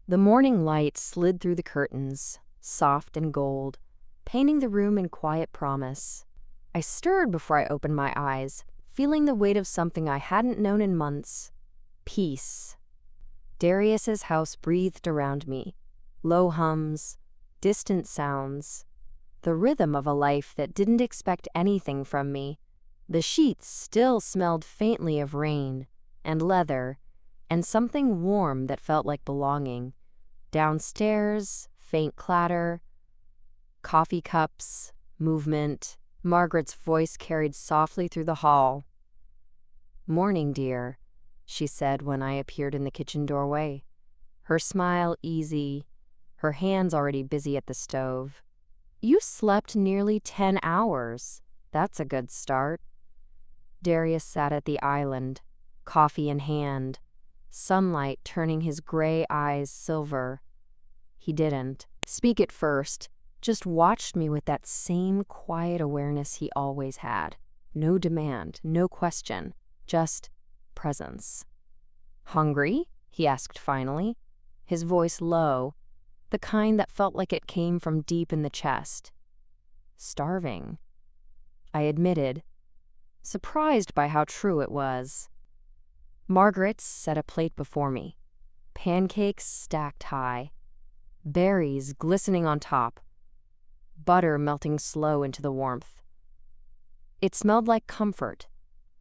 The morning light slid through the curtains, soft and gold, painting the room in quiet promise. I stirred before I opened my eyes, feeling the weight of something I hadn't known in months. Peace. Darius's house breathed around me. Low hums, distant sounds. The rhythm of a life that didn't expect anything from me. The sheets still smelled faintly of rain and leather and something warm that felt like belonging. Downstairs, faint clatter, coffee cups, movement. Margaret's voice carried softly through the hall. "Morning, dear," she said when I appeared in the kitchen doorway. Her smile easy, her hands already busy at the stove. "You slept nearly 10 hours. That's a good start." Darius sat at the island, coffee in hand, sunlight turning his gray eyes silver. He didn't speak at first, just watched me with that same quiet awareness he always had. No demand, no question, just presence. "Hungry?" he asked finally, his voice low, the kind that felt like it came from deep in the chest. "Starving," I admitted, surprised by how true it was. Margaret set a plate before me, pancakes stacked high, berries glistening on top, butter melting slow into the warmth. It smelled like comfort,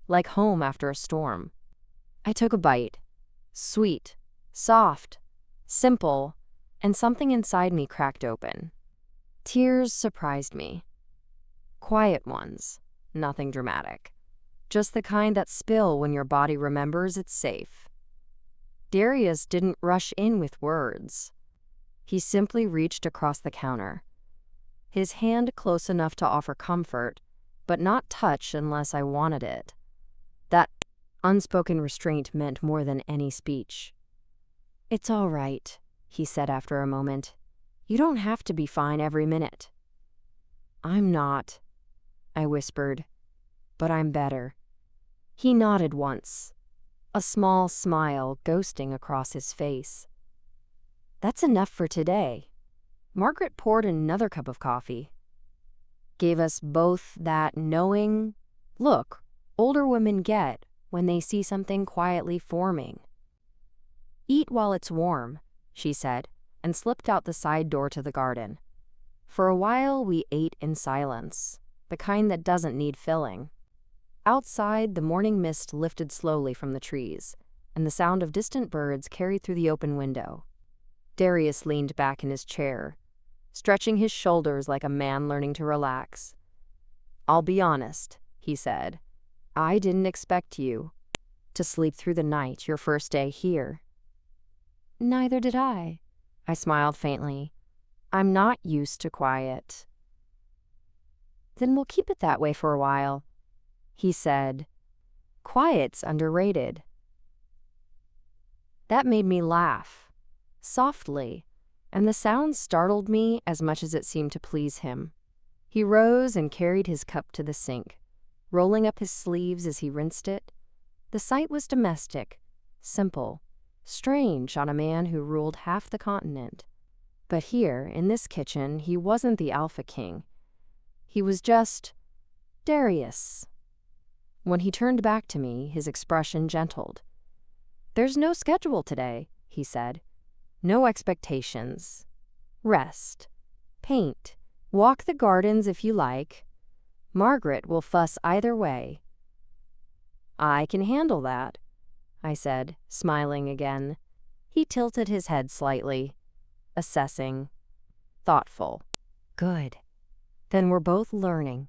like home after a storm. I took a bite. Sweet, soft, simple, and something inside me cracked open. Tears surprised me. Quiet ones, nothing dramatic. Just the kind that spill when your body remembers it's safe. Darius didn't rush in with words. He simply reached across the counter, his hand close enough to offer comfort, but not touch unless I wanted it. That unspoken restraint meant more than any speech. "It's all right," he said after a moment. "You don't have to be fine every minute." "I'm not," I whispered, "but I'm better." He nodded once, a small smile ghosting across his face. "That's enough for today." Margaret poured another cup of coffee, gave us both that knowing look older women get when they see something quietly forming. "Eat while it's warm," she said, and slipped out the side door to the garden. For a while we ate in silence, the kind that doesn't need filling. Outside, the morning mist lifted slowly from the trees, and the sound of distant birds carried through the open window. Darius leaned back in his chair, stretching his shoulders like a man learning to relax. "I'll be honest," he said. "I didn't expect you to sleep through the night your first day here." "Neither did I," I smiled faintly. "I'm not used to quiet." "Then we'll keep it that way for a while," he said. "Quiet's underrated." That made me laugh, softly, and the sound startled me as much as it seemed to please him. He rose and carried his cup to the sink, rolling up his sleeves as he rinsed it. The sight was domestic, simple, strange on a man who ruled half the continent. But here, in this kitchen, he wasn't the alpha king. He was just Darius. When he turned back to me, his expression gentled. "There's no schedule today," he said. "No expectations. Rest. Paint. Walk the gardens if you like. Margaret will fuss either way." "I can handle that," I said, smiling again. He tilted his head slightly, assessing. Thoughtful. "Good. Then we're both learning."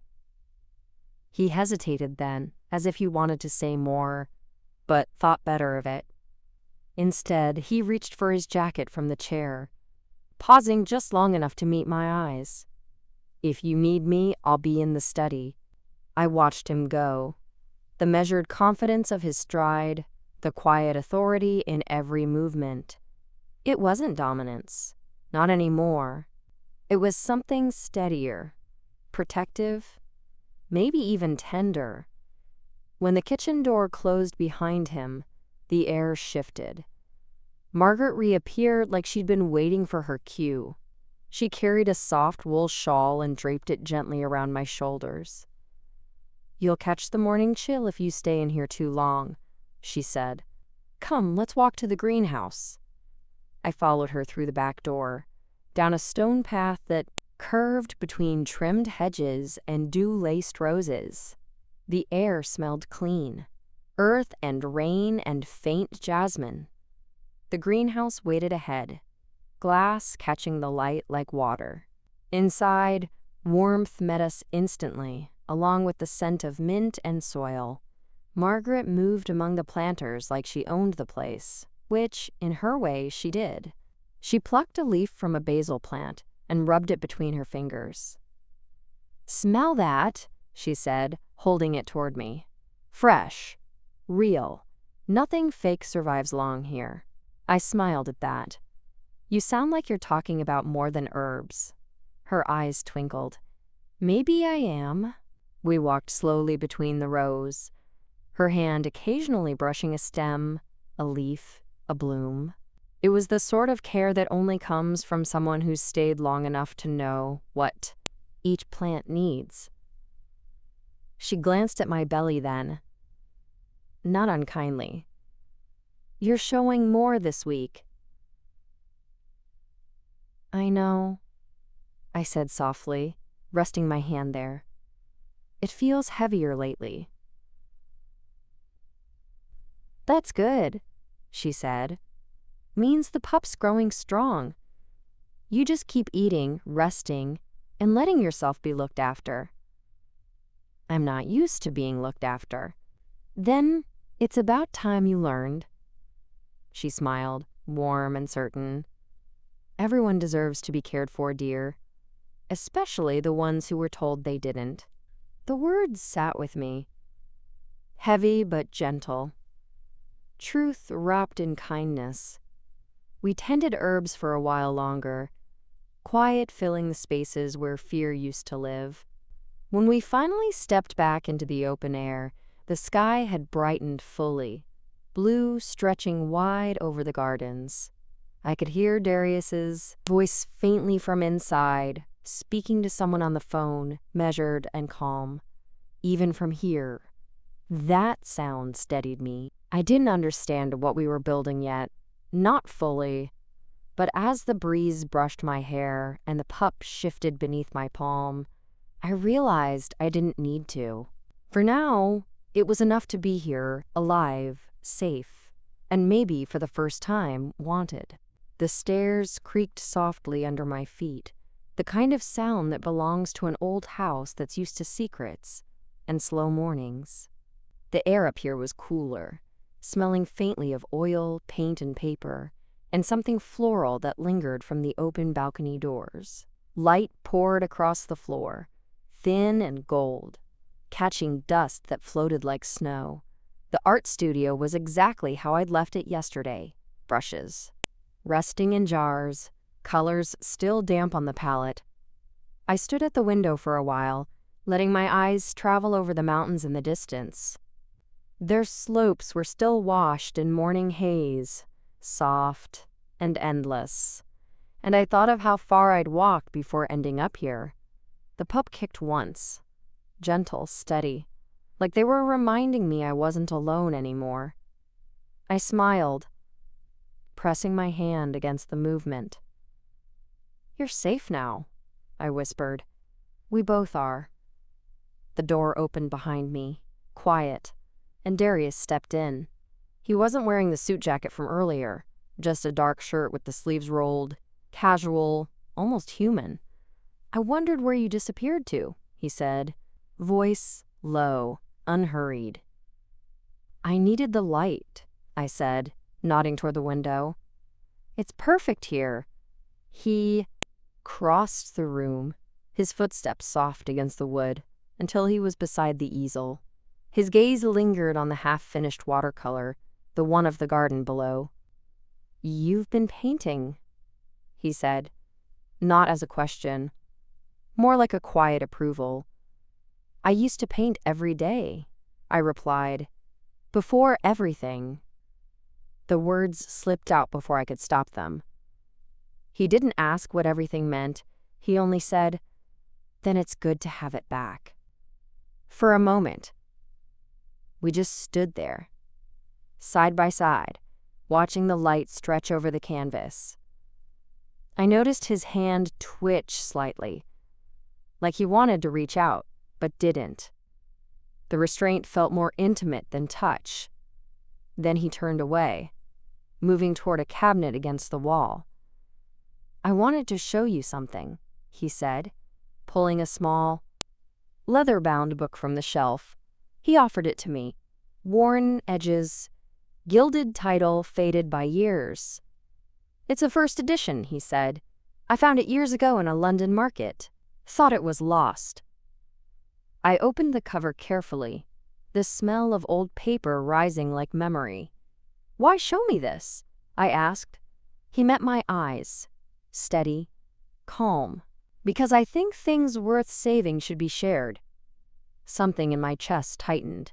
He hesitated then, as if he wanted to say more, but thought better of it. Instead, he reached for his jacket from the chair, pausing just long enough to meet my eyes. "If you need me, I'll be in the study." I watched him go, the measured confidence of his stride, the quiet authority in every movement. It wasn't dominance, not anymore. It was something steadier, protective, maybe even tender. When the kitchen door closed behind him, the air shifted. Margaret reappeared like she'd been waiting for her cue. She carried a soft wool shawl and draped it gently around my shoulders. "You'll catch the morning chill if you stay in here too long," she said. "Come, let's walk to the greenhouse." I followed her through the back door, down a stone path that curved between trimmed hedges and dew-laced roses. The air smelled clean, earth and rain and faint jasmine. The greenhouse waited ahead, glass catching the light like water. Inside, warmth met us instantly, along with the scent of mint and soil. Margaret moved among the planters like she owned the place, which, in her way, she did. She plucked a leaf from a basil plant and rubbed it between her fingers. "Smell that," she said, holding it toward me. "Fresh. Real. Nothing fake survives long here." I smiled at that. "You sound like you're talking about more than herbs." Her eyes twinkled. "Maybe I am." We walked slowly between the rows, her hand occasionally brushing a stem, a leaf, a bloom. It was the sort of care that only comes from someone who's stayed long enough to know what each plant needs. She glanced at my belly then, not unkindly. "You're showing more this week." "I know," I said softly, resting my hand there. "It feels heavier lately." "That's good," she said. "Means the pup's growing strong. You just keep eating, resting, and letting yourself be looked after." "I'm not used to being looked after." "Then it's about time you learned." She smiled, warm and certain. "Everyone deserves to be cared for, dear. Especially the ones who were told they didn't." The words sat with me. Heavy but gentle. Truth wrapped in kindness. We tended herbs for a while longer, quiet filling the spaces where fear used to live. When we finally stepped back into the open air, the sky had brightened fully, blue stretching wide over the gardens. I could hear Darius's voice faintly from inside, speaking to someone on the phone, measured and calm. Even from here, that sound steadied me. I didn't understand what we were building yet, not fully, but as the breeze brushed my hair and the pup shifted beneath my palm, I realized I didn't need to. For now, it was enough to be here, alive, safe, and maybe for the first time, wanted. The stairs creaked softly under my feet, the kind of sound that belongs to an old house that's used to secrets and slow mornings. The air up here was cooler, smelling faintly of oil, paint, and paper, and something floral that lingered from the open balcony doors. Light poured across the floor, thin and gold, catching dust that floated like snow. The art studio was exactly how I'd left it yesterday. Brushes, resting in jars, colors still damp on the palette. I stood at the window for a while, letting my eyes travel over the mountains in the distance. Their slopes were still washed in morning haze, soft and endless. And I thought of how far I'd walked before ending up here. The pup kicked once, gentle, steady, like they were reminding me I wasn't alone anymore. I smiled, pressing my hand against the movement. "You're safe now," I whispered. "We both are." The door opened behind me, quiet, and Darius stepped in. He wasn't wearing the suit jacket from earlier, just a dark shirt with the sleeves rolled, casual, almost human. "I wondered where you disappeared to," he said, voice low, unhurried. "I needed the light," I said, nodding toward the window. "It's perfect here." He crossed the room, his footsteps soft against the wood, until he was beside the easel. His gaze lingered on the half-finished watercolor, the one of the garden below. "You've been painting," he said, not as a question, more like a quiet approval. "I used to paint every day," I replied. "Before everything." The words slipped out before I could stop them. He didn't ask what everything meant. He only said, "Then it's good to have it back." For a moment, we just stood there, side by side, watching the light stretch over the canvas. I noticed his hand twitch slightly, like he wanted to reach out, but didn't. The restraint felt more intimate than touch. Then he turned away, moving toward a cabinet against the wall. "I wanted to show you something," he said, pulling a small, leather-bound book from the shelf. He offered it to me. Worn edges, gilded title faded by years. "It's a first edition," he said. "I found it years ago in a London market. Thought it was lost." I opened the cover carefully, the smell of old paper rising like memory. "Why show me this?" I asked. He met my eyes, steady, calm. "Because I think things worth saving should be shared." Something in my chest tightened.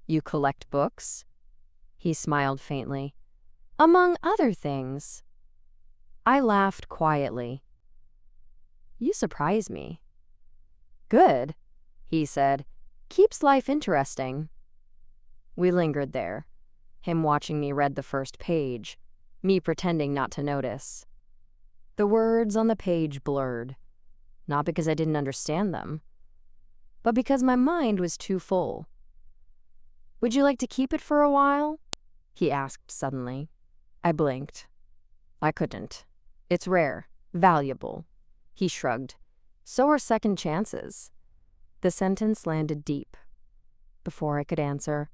"You collect books?" He smiled faintly. "Among other things." I laughed quietly. "You surprise me." "Good," he said. "Keeps life interesting." We lingered there, him watching me read the first page, me pretending not to notice. The words on the page blurred, not because I didn't understand them, but because my mind was too full. "Would you like to keep it for a while?" he asked suddenly. I blinked. I couldn't. "It's rare, valuable." He shrugged. "So are second chances." The sentence landed deep. Before I could answer,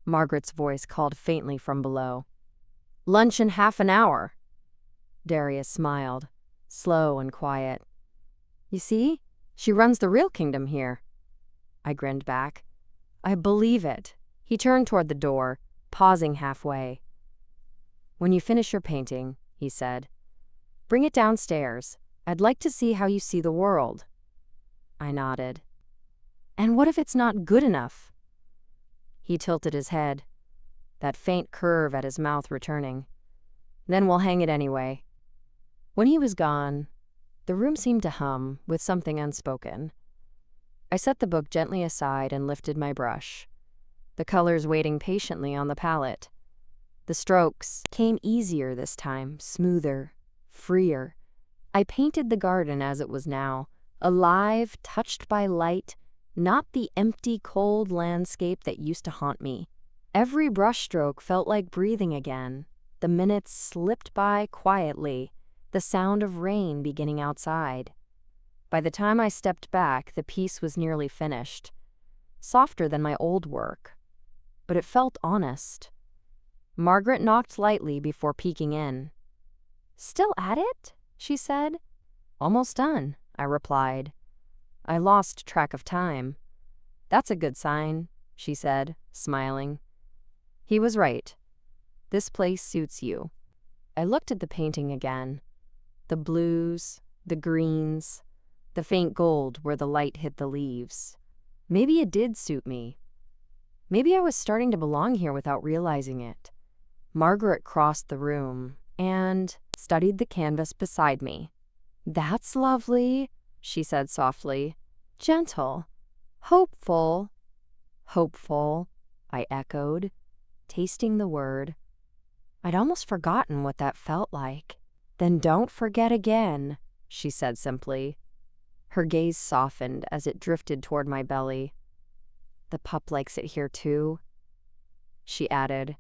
Margaret's voice called faintly from below. "Lunch in half an hour." Darius smiled, slow and quiet. "You see, she runs the real kingdom here." I grinned back. "I believe it." He turned toward the door, pausing halfway. "When you finish your painting," he said, "bring it downstairs. I'd like to see how you see the world." I nodded. "And what if it's not good enough?" He tilted his head, that faint curve at his mouth returning. "Then we'll hang it anyway." When he was gone, the room seemed to hum with something unspoken. I set the book gently aside and lifted my brush, the colors waiting patiently on the palette. The strokes came easier this time, smoother, freer. I painted the garden as it was now, alive, touched by light, not the empty, cold landscape that used to haunt me. Every brushstroke felt like breathing again. The minutes slipped by quietly, the sound of rain beginning outside. By the time I stepped back, the piece was nearly finished. Softer than my old work, but it felt honest. Margaret knocked lightly before peeking in. "Still at it?" she said. "Almost done," I replied. I lost track of time. "That's a good sign," she said, smiling. He was right. This place suits you. I looked at the painting again. The blues, the greens, the faint gold where the light hit the leaves. Maybe it did suit me. Maybe I was starting to belong here without realizing it. Margaret crossed the room and studied the canvas beside me. "That's lovely," she said softly. "Gentle. Hopeful." "Hopeful," I echoed, tasting the word. I'd almost forgotten what that felt like. "Then don't forget again," she said simply. Her gaze softened as it drifted toward my belly. "The pup likes it here too," she added.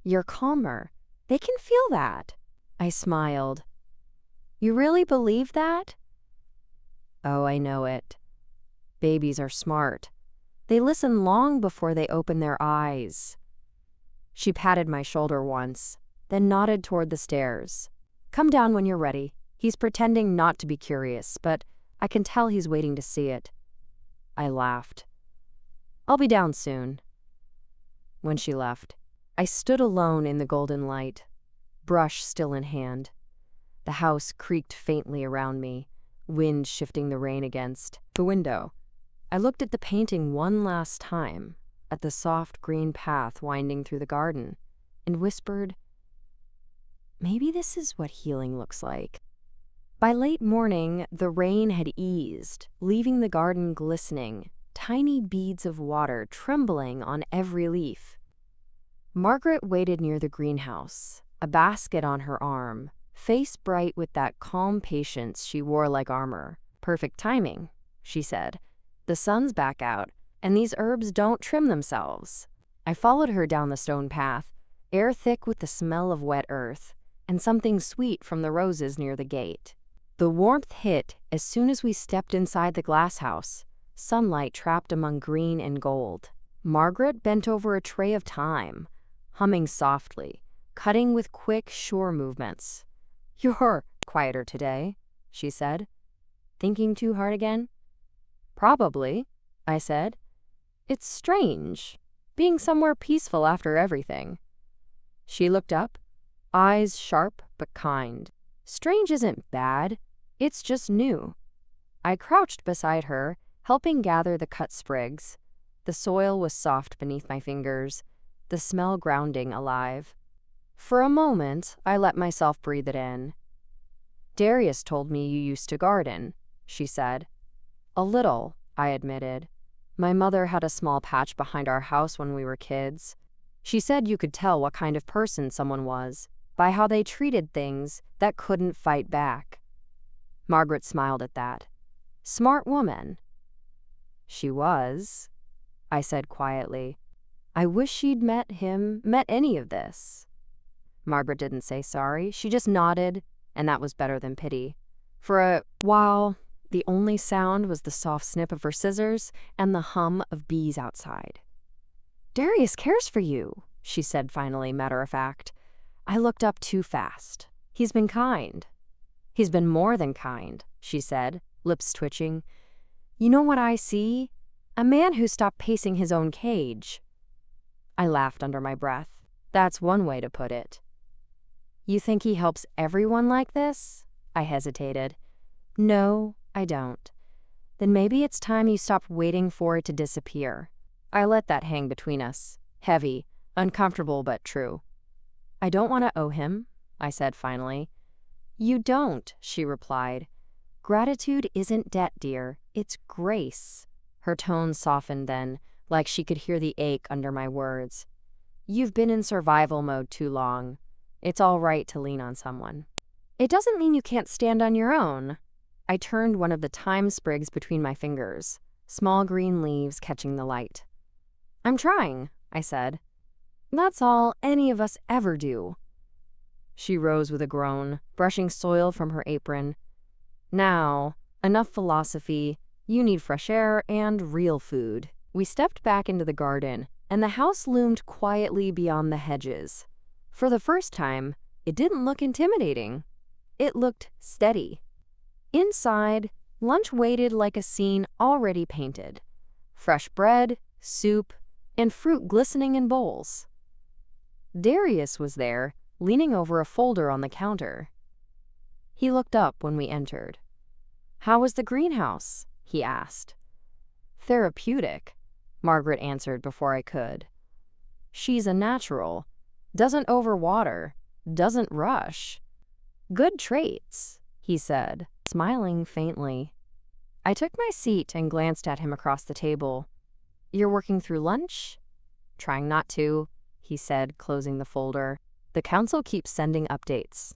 "You're calmer. They can feel that." I smiled. "You really believe that?" "Oh, I know it. Babies are smart. They listen long before they open their eyes." She patted my shoulder once, then nodded toward the stairs. "Come down when you're ready." He's pretending not to be curious, but I can tell he's waiting to see it. I laughed. "I'll be down soon." When she left, I stood alone in the golden light, brush still in hand. The house creaked faintly around me, wind shifting the rain against the window. I looked at the painting one last time, at the soft green path winding through the garden. and whispered, "Maybe this is what healing looks like." By late morning, the rain had eased, leaving the garden glistening, tiny beads of water trembling on every leaf. Margaret waited near the greenhouse, a basket on her arm, face bright with that calm patience she wore like armor. "Perfect timing," she said. "The sun's back out, and these herbs don't trim themselves." I followed her down the stone path, air thick with the smell of wet earth, and something sweet from the roses near the gate. The warmth hit as soon as we stepped inside the glasshouse, sunlight trapped among green and gold. Margaret bent over a tray of thyme, humming softly, cutting with quick, sure movements. "You're quieter today," she said. "Thinking too hard again?" "Probably," I said. "It's strange, being somewhere peaceful after everything." She looked up, eyes sharp but kind. "Strange isn't bad, it's just new." I crouched beside her, helping gather the cut sprigs. The soil was soft beneath my fingers, the smell grounding alive. For a moment, I let myself breathe it in. "Darius told me you used to garden," she said. "A little," I admitted. "My mother had a small patch behind our house when we were kids. She said you could tell what kind of person someone was by how they treated things that couldn't fight back." Margaret smiled at that. "Smart woman." "She was," I said quietly. "I wish she'd met any of this." Margaret didn't say sorry, she just nodded, and that was better than pity. For a while, the only sound was the soft snip of her scissors and the hum of bees outside. "Darius cares for you," she said finally, matter of fact. I looked up too fast. "He's been kind." "He's been more than kind," she said, lips twitching. "You know what I see? A man who stopped pacing his own cage." I laughed under my breath. "That's one way to put it." "You think he helps everyone like this?" I hesitated. "No, I don't." "Then maybe it's time you stopped waiting for it to disappear." I let that hang between us, heavy, uncomfortable but true. "I don't want to owe him," I said finally. "You don't," she replied. "Gratitude isn't debt, dear. It's grace." Her tone softened then, like she could hear the ache under my words. "You've been in survival mode too long. It's all right to lean on someone." "It doesn't mean you can't stand on your own." I turned one of the thyme sprigs between my fingers, small green leaves catching the light. "I'm trying," I said. "That's all any of us ever do." She rose with a groan, brushing soil from her apron. "Now, enough philosophy. You need fresh air and real food." We stepped back into the garden, and the house loomed quietly beyond the hedges. For the first time, it didn't look intimidating. It looked steady. Inside, lunch waited like a scene already painted. Fresh bread, soup, and fruit glistening in bowls. Darius was there, leaning over a folder on the counter. He looked up when we entered. "How was the greenhouse?" he asked. "Therapeutic," Margaret answered before I could. "She's a natural. Doesn't overwater. Doesn't rush." "Good traits," he said, smiling faintly. I took my seat and glanced at him across the table. "You're working through lunch?" "Trying not to," he said, closing the folder. "The council keeps sending updates.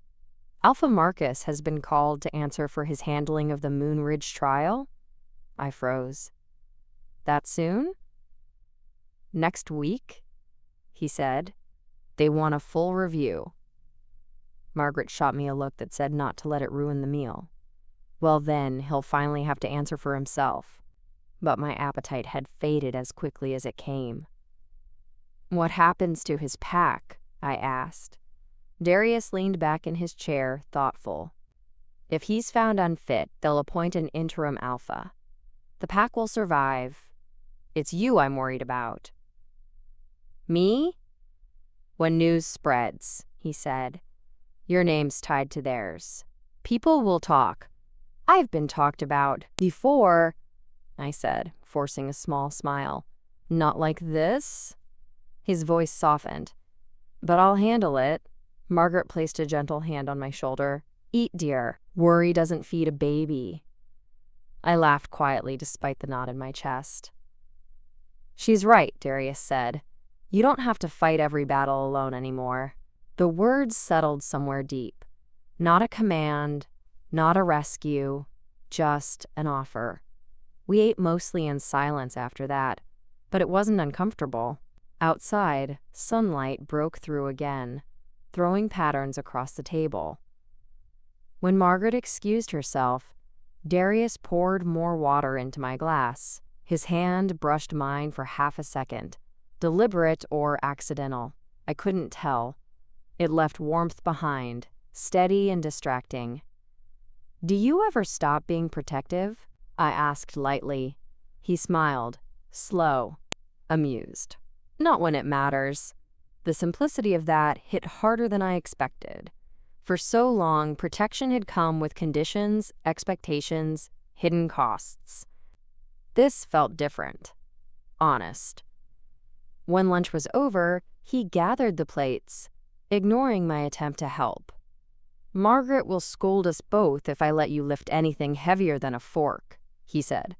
Alpha Marcus has been called to answer for his handling of the Moonridge trial." I froze. "That soon?" "Next week," he said. "They want a full review." Margaret shot me a look that said not to let it ruin the meal. Well, then he'll finally have to answer for himself. But my appetite had faded as quickly as it came. "What happens to his pack?" I asked. Darius leaned back in his chair, thoughtful. "If he's found unfit, they'll appoint an interim alpha. The pack will survive. It's you I'm worried about." "Me?" "When news spreads," he said. "Your name's tied to theirs. People will talk. I've been talked about before," I said, forcing a small smile. "Not like this?" His voice softened. But I'll handle it. Margaret placed a gentle hand on my shoulder. Eat, dear. Worry doesn't feed a baby. I laughed quietly despite the knot in my chest. She's right, Darius said. You don't have to fight every battle alone anymore. The words settled somewhere deep. Not a command, not a rescue, just an offer. We ate mostly in silence after that, but it wasn't uncomfortable. Outside, sunlight broke through again, throwing patterns across the table. When Margaret excused herself, Darius poured more water into my glass. His hand brushed mine for half a second, deliberate or accidental. I couldn't tell. It left warmth behind, steady and distracting. Do you ever stop being protective? I asked lightly. He smiled, slow, amused. Not when it matters. The simplicity of that hit harder than I expected. For so long, protection had come with conditions, expectations, hidden costs. This felt different, honest. When lunch was over, he gathered the plates, ignoring my attempt to help. Margaret will scold us both if I let you lift anything heavier than a fork, he said.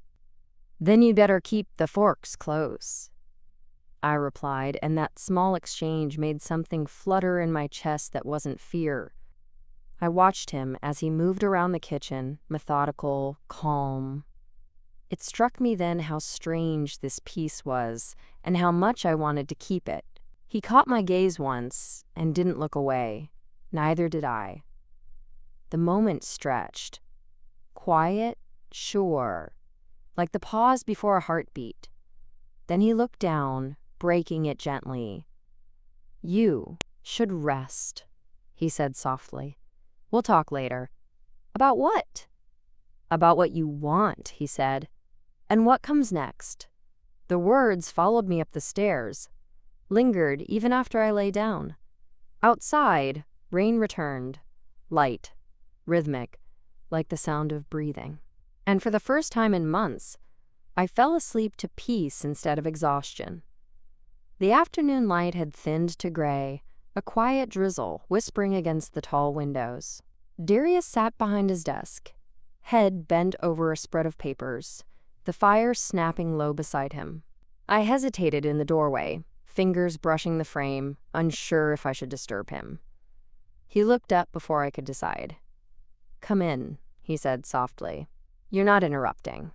Then you'd better keep the forks close, I replied, and that small exchange made something flutter in my chest that wasn't fear. I watched him as he moved around the kitchen, methodical, calm. It struck me then how strange this peace was, and how much I wanted to keep it. He caught my gaze once, and didn't look away. Neither did I. The moment stretched. Quiet, sure, like the pause before a heartbeat. Then he looked down, breaking it gently. You should rest, he said softly. We'll talk later. About what? About what you want, he said. And what comes next? The words followed me up the stairs, lingered even after I lay down. Outside, rain returned, light, rhythmic, like the sound of breathing. And for the first time in months, I fell asleep to peace instead of exhaustion. The afternoon light had thinned to gray, a quiet drizzle whispering against the tall windows. Darius sat behind his desk, head bent over a spread of papers, the fire snapping low beside him. I hesitated in the doorway, fingers brushing the frame, unsure if I should disturb him. He looked up before I could decide. Come in, he said softly. You're not interrupting.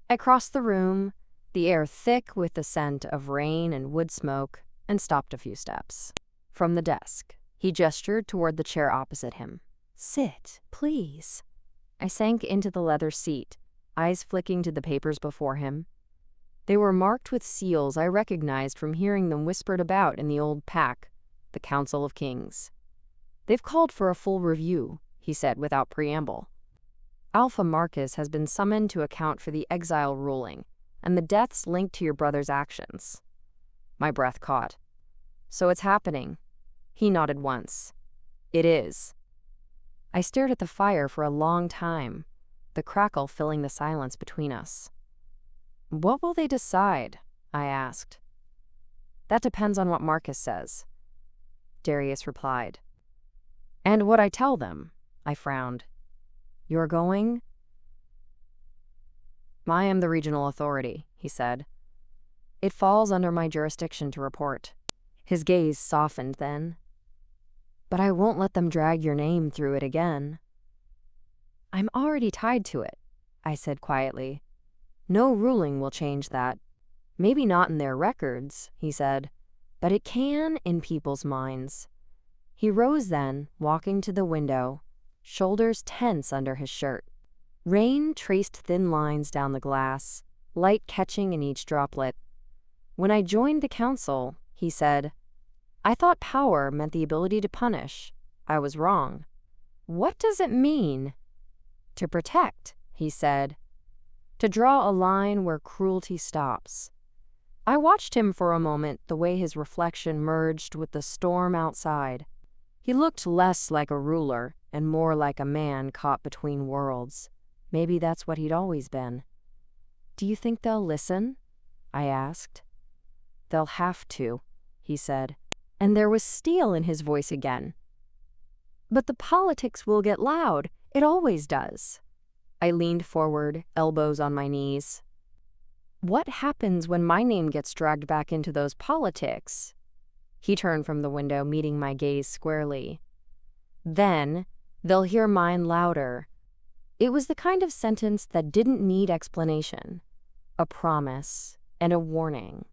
I crossed the room, the air thick with the scent of rain and wood smoke, and stopped a few steps. From the desk, he gestured toward the chair opposite him. Sit, please. I sank into the leather seat, eyes flicking to the papers before him. They were marked with seals I recognized from hearing them whispered about in the old pack, the Council of Kings. They've called for a full review, he said without preamble. Alpha Marcus has been summoned to account for the exile ruling and the deaths linked to your brother's actions. My breath caught. So it's happening. He nodded once. It is. I stared at the fire for a long time, the crackle filling the silence between us. What will they decide? I asked. That depends on what Marcus says, Darius replied. And what I tell them, I frowned. You're going? I am the regional authority, he said. It falls under my jurisdiction to report. His gaze softened then. But I won't let them drag your name through it again. I'm already tied to it, I said quietly. No ruling will change that. Maybe not in their records, he said, but it can in people's minds. He rose then, walking to the window, shoulders tense under his shirt. Rain traced thin lines down the glass, light catching in each droplet. When I joined the council, he said, I thought power meant the ability to punish. I was wrong. What does it mean? To protect, he said. To draw a line where cruelty stops. I watched him for a moment, the way his reflection merged with the storm outside. He looked less like a ruler and more like a man caught between worlds. Maybe that's what he'd always been. Do you think they'll listen? I asked. They'll have to, he said. And there was steel in his voice again. "But the politics will get loud. It always does." I leaned forward, elbows on my knees. "What happens when my name gets dragged back into those politics?" He turned from the window, meeting my gaze squarely. "Then they'll hear mine louder." It was the kind of sentence that didn't need explanation. A promise and a warning.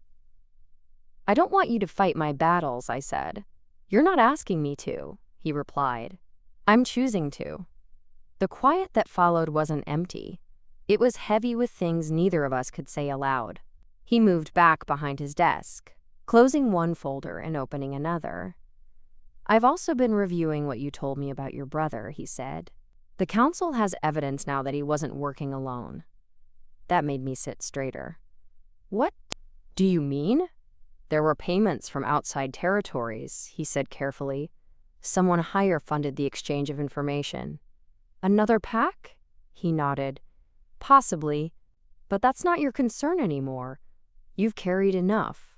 "I don't want you to fight my battles," I said. "You're not asking me to," he replied. "I'm choosing to." The quiet that followed wasn't empty. It was heavy with things neither of us could say aloud. He moved back behind his desk, closing one folder and opening another. "I've also been reviewing what you told me about your brother," he said. "The council has evidence now that he wasn't working alone." That made me sit straighter. "What do you mean?" "There were payments from outside territories," he said carefully. "Someone higher funded the exchange of information." "Another pack?" He nodded. "Possibly, but that's not your concern anymore. You've carried enough."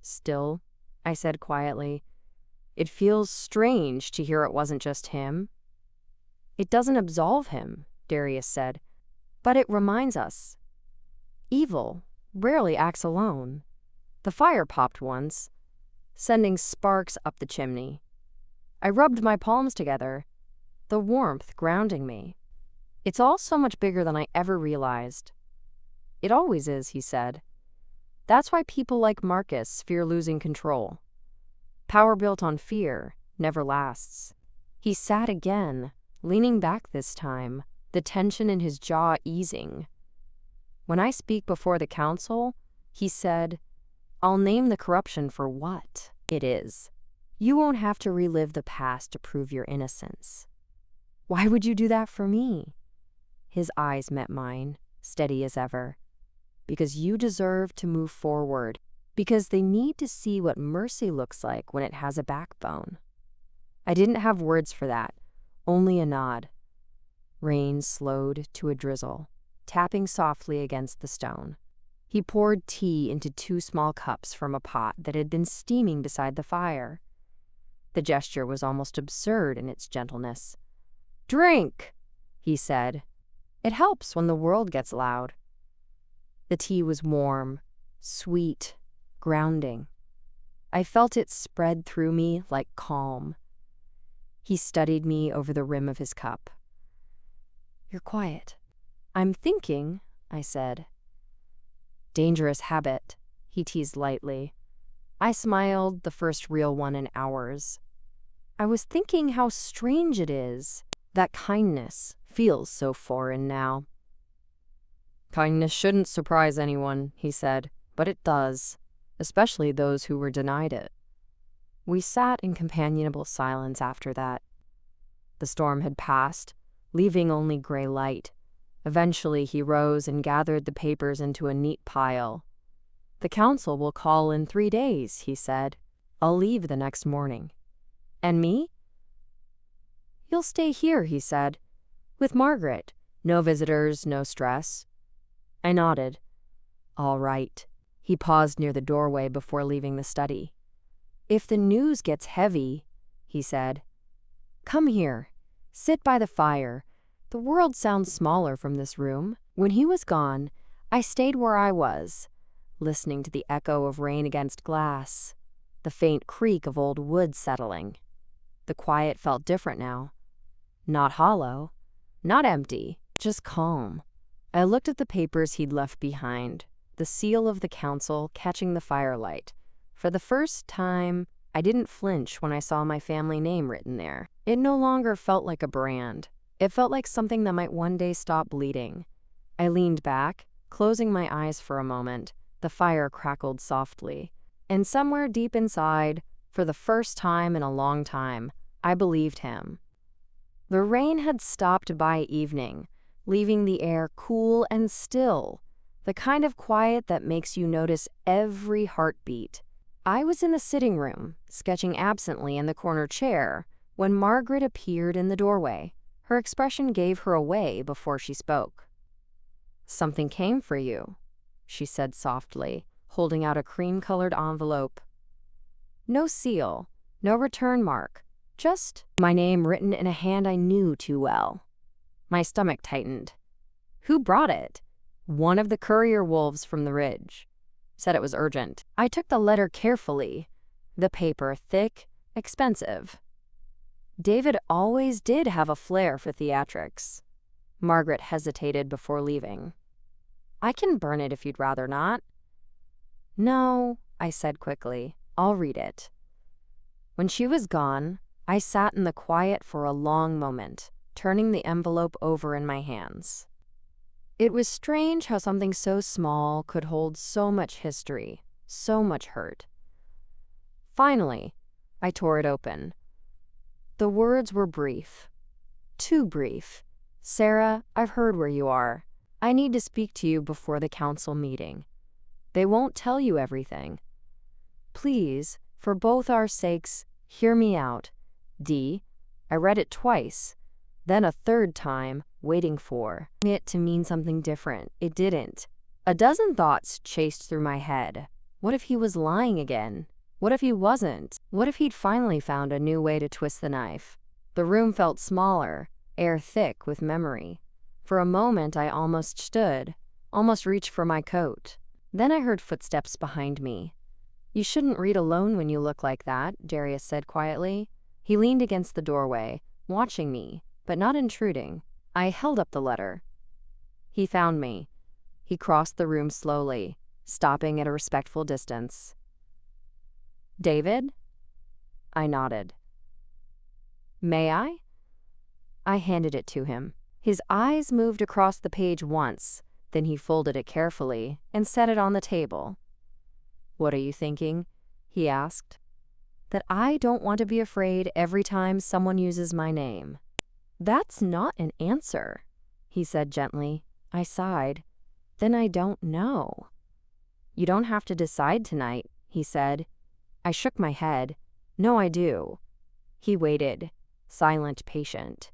"Still," I said quietly, "it feels strange to hear it wasn't just him." "It doesn't absolve him," Darius said, "but it reminds us. Evil rarely acts alone. The fire popped once, sending sparks up the chimney. I rubbed my palms together, the warmth grounding me. It's all so much bigger than I ever realized." "It always is," he said. "That's why people like Marcus fear losing control. Power built on fear never lasts." He sat again, leaning back this time, the tension in his jaw easing. "When I speak before the council," he said, "I'll name the corruption for what it is. You won't have to relive the past to prove your innocence." "Why would you do that for me?" His eyes met mine, steady as ever. "Because you deserve to move forward. Because they need to see what mercy looks like when it has a backbone." I didn't have words for that, only a nod. Rain slowed to a drizzle, tapping softly against the stone. He poured tea into 2 small cups from a pot that had been steaming beside the fire. The gesture was almost absurd in its gentleness. "Drink," he said. "It helps when the world gets loud." The tea was warm, sweet, grounding. I felt it spread through me like calm. He studied me over the rim of his cup. "You're quiet." "I'm thinking," I said. "Dangerous habit," he teased lightly. I smiled, the first real one in hours. "I was thinking how strange it is that kindness feels so foreign now." "Kindness shouldn't surprise anyone," he said, "but it does, especially those who were denied it." We sat in companionable silence after that. The storm had passed, leaving only gray light. Eventually he rose and gathered the papers into a neat pile. "The council will call in 3 days," he said. "I'll leave the next morning." "And me?" "You'll stay here," he said. "With Margaret. No visitors, no stress." I nodded. "All right." He paused near the doorway before leaving the study. "If the news gets heavy," he said, "come here. Sit by the fire. The world sounds smaller from this room." When he was gone, I stayed where I was, listening to the echo of rain against glass, the faint creak of old wood settling. The quiet felt different now. Not hollow, not empty, just calm. I looked at the papers he'd left behind, the seal of the council catching the firelight. For the first time, I didn't flinch when I saw my family name written there. It no longer felt like a brand. It felt like something that might one day stop bleeding. I leaned back, closing my eyes for a moment. The fire crackled softly. And somewhere deep inside, for the first time in a long time, I believed him. The rain had stopped by evening, leaving the air cool and still, the kind of quiet that makes you notice every heartbeat. I was in the sitting room, sketching absently in the corner chair, when Margaret appeared in the doorway. Her expression gave her away before she spoke. "Something came for you," she said softly, holding out a cream-colored envelope. No seal, no return mark, just my name written in a hand I knew too well. My stomach tightened. Who brought it? One of the courier wolves from the ridge. Said it was urgent. I took the letter carefully. The paper thick, expensive. David always did have a flair for theatrics. Margaret hesitated before leaving. I can burn it if you'd rather not. No, I said quickly. I'll read it. When she was gone, I sat in the quiet for a long moment, turning the envelope over in my hands. It was strange how something so small could hold so much history, so much hurt. Finally, I tore it open. The words were brief. Too brief. Sarah, I've heard where you are. I need to speak to you before the council meeting. They won't tell you everything. Please, for both our sakes, hear me out. D. I read it twice, then a third time, waiting for it to mean something different. It didn't. A dozen thoughts chased through my head. What if he was lying again? What if he wasn't? What if he'd finally found a new way to twist the knife? The room felt smaller, air thick with memory. For a moment I almost stood, almost reached for my coat. Then I heard footsteps behind me. You shouldn't read alone when you look like that, Darius said quietly. He leaned against the doorway, watching me, but not intruding. I held up the letter. He found me. He crossed the room slowly, stopping at a respectful distance. David? I nodded. May I? I handed it to him. His eyes moved across the page once, then he folded it carefully and set it on the table. What are you thinking? He asked. That I don't want to be afraid every time someone uses my name. That's not an answer, he said gently. I sighed. Then I don't know. You don't have to decide tonight, he said. I shook my head. No, I do. He waited, silent, patient.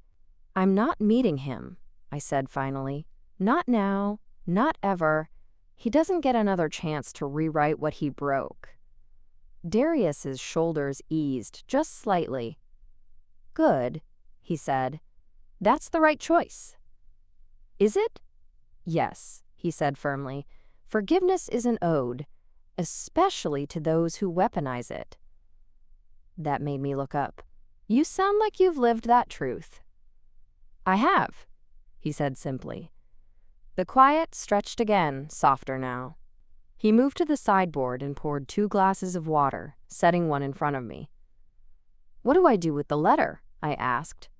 I'm not meeting him, I said finally. Not now, not ever. He doesn't get another chance to rewrite what he broke. Darius's shoulders eased just slightly. Good, he said. That's the right choice. Is it? Yes, he said firmly. Forgiveness is an ode, especially to those who weaponize it. That made me look up. You sound like you've lived that truth. I have, he said simply. The quiet stretched again, softer now. He moved to the sideboard and poured 2 glasses of water, setting one in front of me. What do I do with the letter? I asked.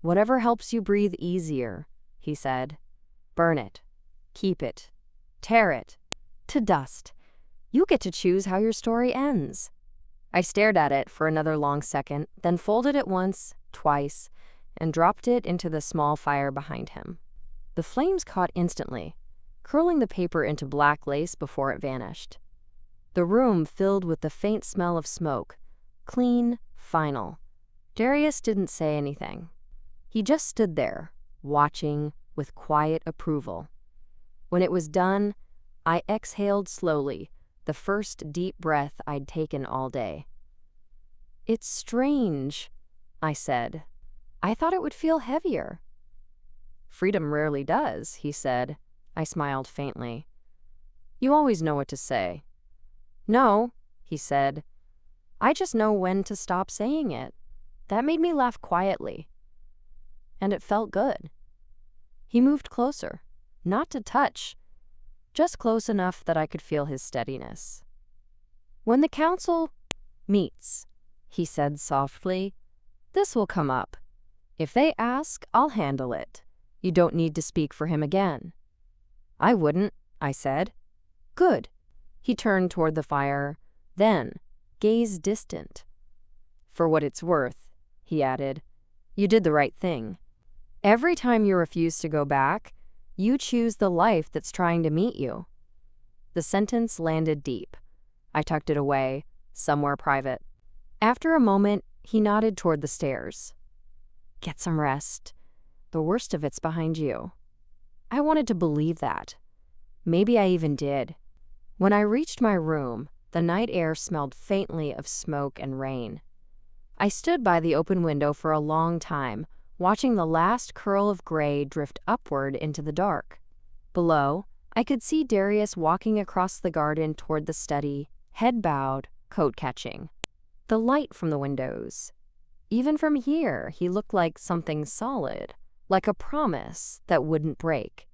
Whatever helps you breathe easier, he said. Burn it. Keep it. Tear it. To dust. You get to choose how your story ends. I stared at it for another long second, then folded it once, twice, and dropped it into the small fire behind him. The flames caught instantly, curling the paper into black lace before it vanished. The room filled with the faint smell of smoke, clean, final. Darius didn't say anything. He just stood there, watching with quiet approval. When it was done, I exhaled slowly, the first deep breath I'd taken all day. It's strange, I said. I thought it would feel heavier. Freedom rarely does, he said. I smiled faintly. You always know what to say. No, he said. I just know when to stop saying it. That made me laugh quietly. And it felt good. He moved closer, not to touch, just close enough that I could feel his steadiness. When the council meets, he said softly, this will come up. If they ask, I'll handle it. You don't need to speak for him again. I wouldn't, I said. Good. He turned toward the fire, then gazed distant. For what it's worth, he added, you did the right thing. Every time you refuse to go back, you choose the life that's trying to meet you. The sentence landed deep. I tucked it away, somewhere private. After a moment, he nodded toward the stairs. Get some rest. The worst of it's behind you. I wanted to believe that. Maybe I even did. When I reached my room, The night air smelled faintly of smoke and rain. I stood by the open window for a long time, watching the last curl of gray drift upward into the dark. Below, I could see Darius walking across the garden toward the study, head bowed, coat catching. The light from the windows. Even from here, he looked like something solid, like a promise that wouldn't break.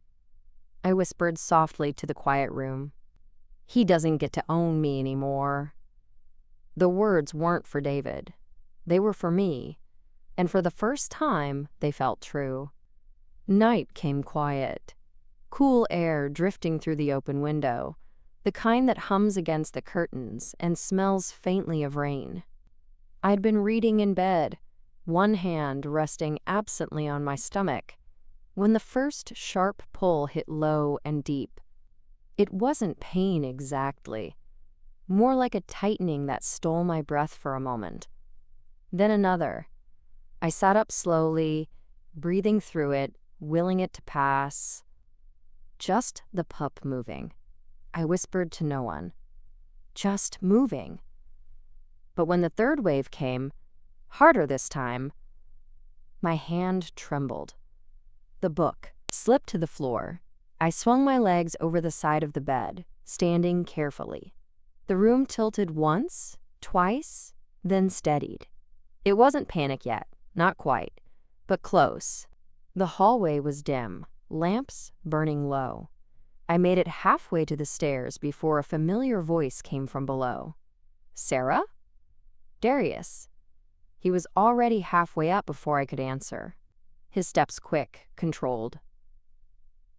I whispered softly to the quiet room. He doesn't get to own me anymore. The words weren't for David. They were for me, and for the first time, they felt true. Night came quiet. Cool air drifting through the open window, the kind that hums against the curtains and smells faintly of rain. I'd been reading in bed, one hand resting absently on my stomach, when the first sharp pull hit low and deep. It wasn't pain exactly, more like a tightening that stole my breath for a moment. Then another. I sat up slowly, breathing through it, willing it to pass. Just the pup moving. I whispered to no one. Just moving. But when the third wave came, harder this time, my hand trembled. The book slipped to the floor. I swung my legs over the side of the bed, standing carefully. The room tilted once, twice, then steadied. It wasn't panic yet, not quite, but close. The hallway was dim, lamps burning low. I made it halfway to the stairs before a familiar voice came from below. Sarah? Darius. He was already halfway up before I could answer. His steps quick, controlled.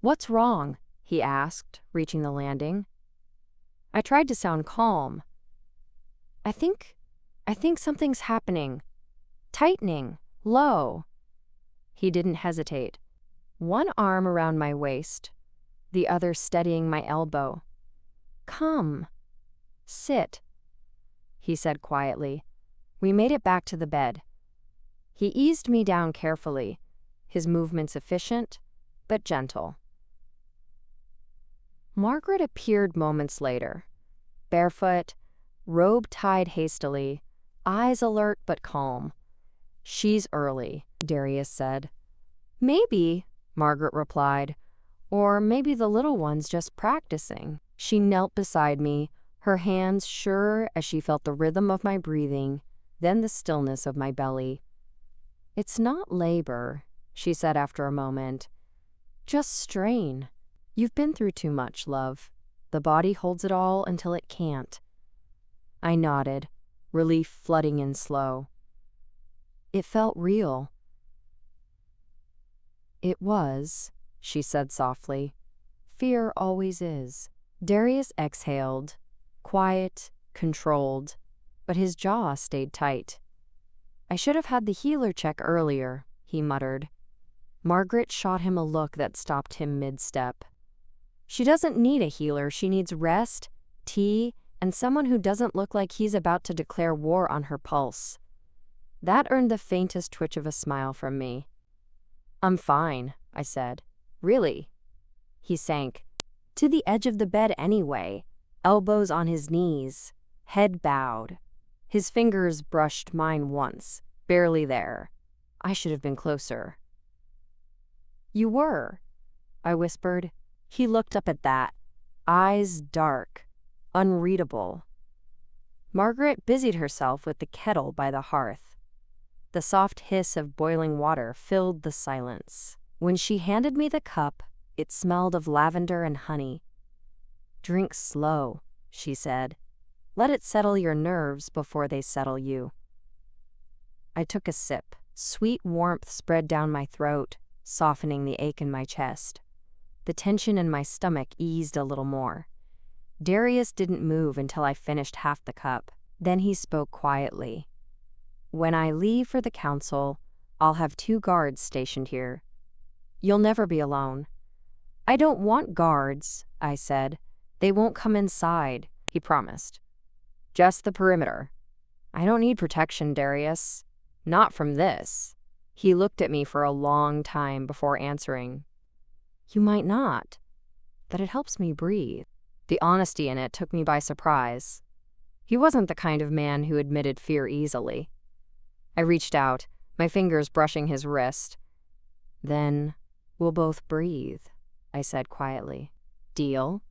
What's wrong? He asked, reaching the landing. I tried to sound calm. I think something's happening. Tightening, low. He didn't hesitate. One arm around my waist, the other steadying my elbow. Come. Sit, he said quietly. We made it back to the bed. He eased me down carefully, his movements efficient, but gentle. Margaret appeared moments later, barefoot, robe tied hastily, eyes alert but calm. She's early, Darius said. Maybe, Margaret replied, or maybe the little one's just practicing. She knelt beside me, her hands sure as she felt the rhythm of my breathing, then the stillness of my belly. It's not labor, she said after a moment. Just strain. You've been through too much, love. The body holds it all until it can't. I nodded, relief flooding in slow. It felt real. It was, she said softly. Fear always is. Darius exhaled, quiet, controlled, but his jaw stayed tight. I should have had the healer check earlier, he muttered. Margaret shot him a look that stopped him mid-step. She doesn't need a healer, she needs rest, tea, and someone who doesn't look like he's about to declare war on her pulse. That earned the faintest twitch of a smile from me. I'm fine, I said. Really? He sank. To the edge of the bed anyway, elbows on his knees, head bowed. His fingers brushed mine once, barely there. I should have been closer. You were, I whispered. He looked up at that, eyes dark, unreadable. Margaret busied herself with the kettle by the hearth. The soft hiss of boiling water filled the silence. When she handed me the cup, it smelled of lavender and honey. Drink slow, she said. Let it settle your nerves before they settle you. I took a sip. Sweet warmth spread down my throat, softening the ache in my chest. The tension in my stomach eased a little more. Darius didn't move until I finished half the cup. Then he spoke quietly. When I leave for the council, I'll have 2 guards stationed here. You'll never be alone. I don't want guards, I said. They won't come inside, he promised. Just the perimeter. I don't need protection, Darius. Not from this. He looked at me for a long time before answering. You might not. That it helps me breathe. The honesty in it took me by surprise. He wasn't the kind of man who admitted fear easily. I reached out, my fingers brushing his wrist. "Then we'll both breathe," I said quietly. "Deal?"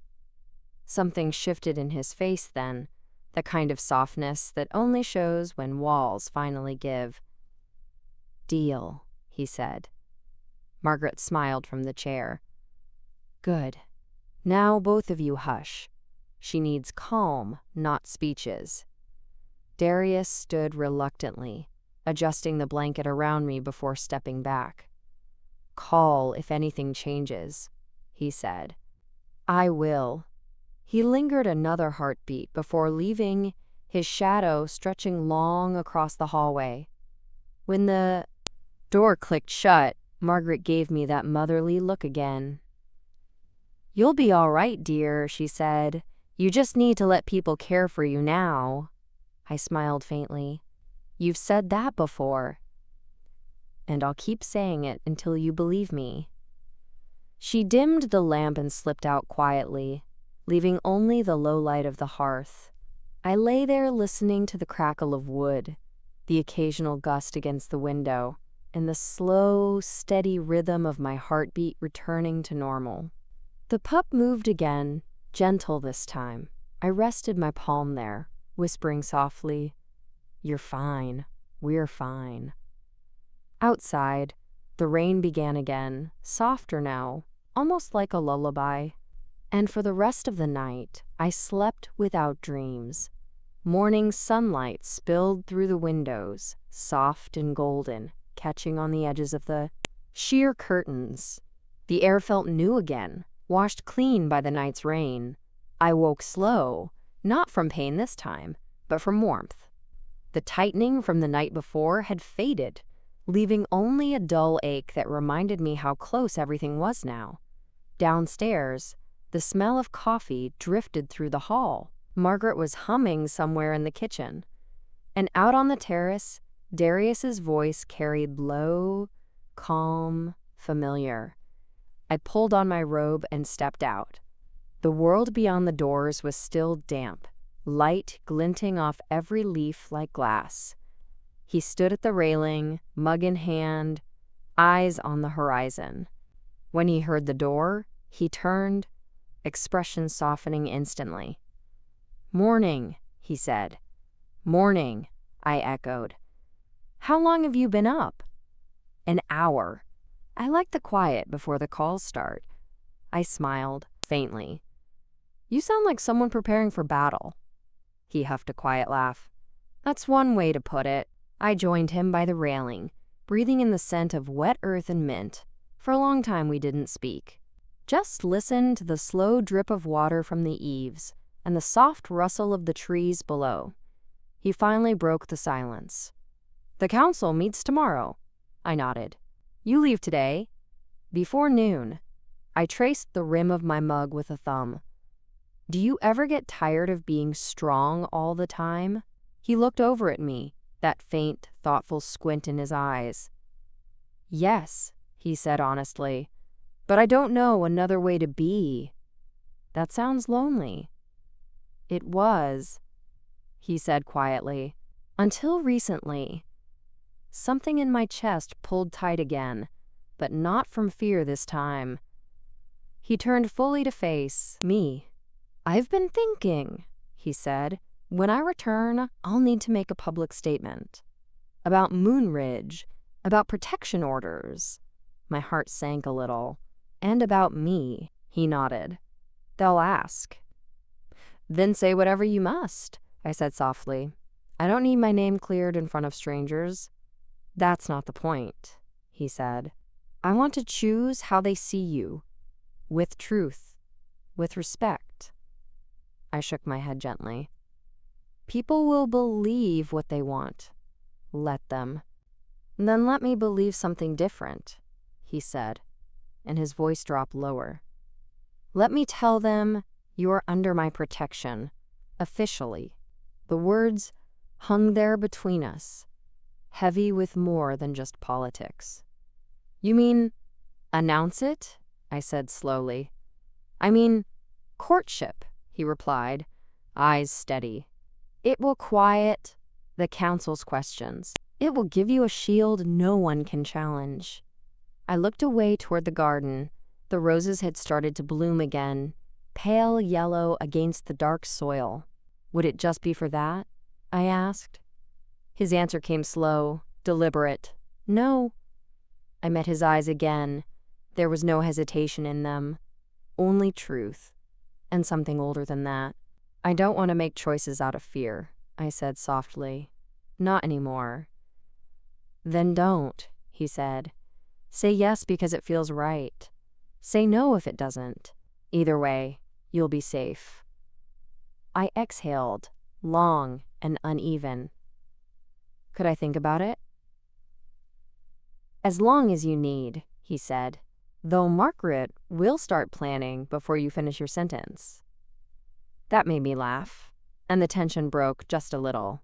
Something shifted in his face then, the kind of softness that only shows when walls finally give. "Deal," he said. Margaret smiled from the chair. "Good. Now both of you hush. She needs calm, not speeches." Darius stood reluctantly, adjusting the blanket around me before stepping back. "Call if anything changes," he said. "I will." He lingered another heartbeat before leaving, his shadow stretching long across the hallway. When the door clicked shut, Margaret gave me that motherly look again. "You'll be all right, dear," she said. "You just need to let people care for you now." I smiled faintly. "You've said that before." "And I'll keep saying it until you believe me." She dimmed the lamp and slipped out quietly, leaving only the low light of the hearth. I lay there listening to the crackle of wood, the occasional gust against the window, and the slow, steady rhythm of my heartbeat returning to normal. The pup moved again, gentle this time. I rested my palm there, whispering softly, "You're fine. We're fine." Outside, the rain began again, softer now, almost like a lullaby. And for the rest of the night, I slept without dreams. Morning sunlight spilled through the windows, soft and golden, catching on the edges of the sheer curtains. The air felt new again, washed clean by the night's rain. I woke slow, not from pain this time, but from warmth. The tightening from the night before had faded, leaving only a dull ache that reminded me how close everything was now. Downstairs, the smell of coffee drifted through the hall. Margaret was humming somewhere in the kitchen. And out on the terrace, Darius's voice carried low, calm, familiar. I pulled on my robe and stepped out. The world beyond the doors was still damp, light glinting off every leaf like glass. He stood at the railing, mug in hand, eyes on the horizon. When he heard the door, he turned, expression softening instantly. "Morning," he said. "Morning," I echoed. "How long have you been up?" "An hour. I like the quiet before the calls start." I smiled, faintly. "You sound like someone preparing for battle." He huffed a quiet laugh. "That's one way to put it." I joined him by the railing, breathing in the scent of wet earth and mint. For a long time we didn't speak. Just listened to the slow drip of water from the eaves and the soft rustle of the trees below. He finally broke the silence. "The council meets tomorrow." I nodded. "You leave today?" "Before noon." I traced the rim of my mug with a thumb. "Do you ever get tired of being strong all the time?" He looked over at me, that faint, thoughtful squint in his eyes. "Yes," he said honestly, "but I don't know another way to be." "That sounds lonely." "It was," he said quietly, "until recently." Something in my chest pulled tight again, but not from fear this time. He turned fully to face me. "I've been thinking," he said. "When I return, I'll need to make a public statement. About Moonridge, about protection orders." My heart sank a little. "And about me," he nodded. "They'll ask." "Then say whatever you must," I said softly. "I don't need my name cleared in front of strangers." "That's not the point," he said. "I want to choose how they see you. With truth. With respect." I shook my head gently. "People will believe what they want. Let them." "Then let me believe something different," he said, and his voice dropped lower. "Let me tell them you're under my protection, officially." The words hung there between us, heavy with more than just politics. "You mean, announce it?" I said slowly. "I mean, courtship," he replied, eyes steady. It will quiet the council's questions. It will give you a shield no one can challenge. I looked away toward the garden. The roses had started to bloom again, pale yellow against the dark soil. Would it just be for that? I asked. His answer came slow, deliberate. No. I met his eyes again. There was no hesitation in them. Only truth. And something older than that. I don't want to make choices out of fear, I said softly. Not anymore. Then don't, he said. Say yes because it feels right. Say no if it doesn't. Either way, you'll be safe. I exhaled, long and uneven. Could I think about it? As long as you need, he said. Though Margaret will start planning before you finish your sentence. That made me laugh, and the tension broke just a little.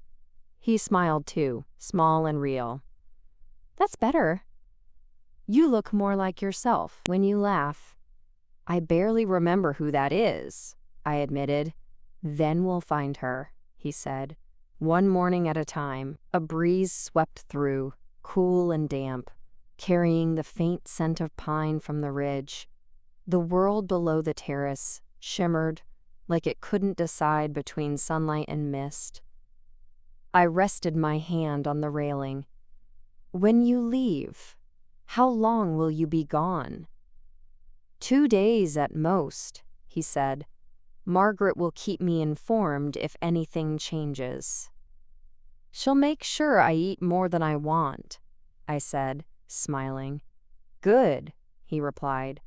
He smiled too, small and real. That's better. You look more like yourself when you laugh. I barely remember who that is, I admitted. Then we'll find her, he said. One morning at a time, a breeze swept through, cool and damp, carrying the faint scent of pine from the ridge. The world below the terrace shimmered like it couldn't decide between sunlight and mist. I rested my hand on the railing. When you leave, how long will you be gone? 2 days at most, he said. Margaret will keep me informed if anything changes. She'll make sure I eat more than I want, I said, smiling. Good, he replied.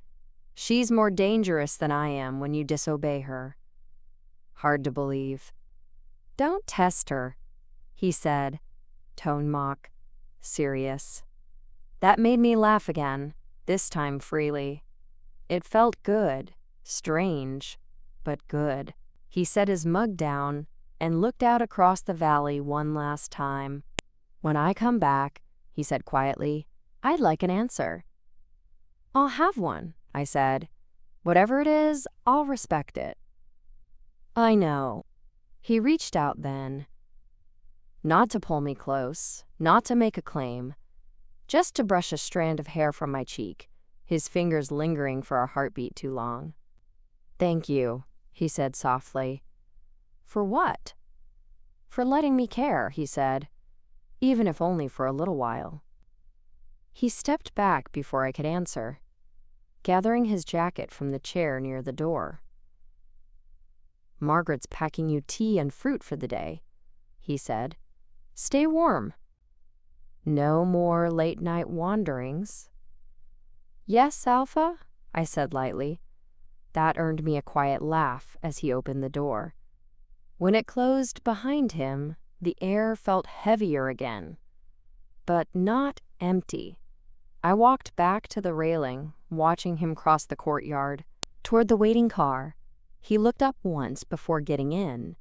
She's more dangerous than I am when you disobey her. Hard to believe. Don't test her, he said, tone mock, serious. That made me laugh again, this time freely. It felt good, strange, but good. He set his mug down and looked out across the valley one last time. When I come back, he said quietly, I'd like an answer. I'll have one, I said. Whatever it is, I'll respect it. I know. He reached out then. Not to pull me close, not to make a claim, just to brush a strand of hair from my cheek, his fingers lingering for a heartbeat too long. Thank you, he said softly. For what? For letting me care, he said, even if only for a little while. He stepped back before I could answer, gathering his jacket from the chair near the door. Margaret's packing you tea and fruit for the day, he said. Stay warm. No more late-night wanderings. Yes, Alpha, I said lightly. That earned me a quiet laugh as he opened the door. When it closed behind him, the air felt heavier again, but not empty. I walked back to the railing, watching him cross the courtyard, toward the waiting car. He looked up once before getting in.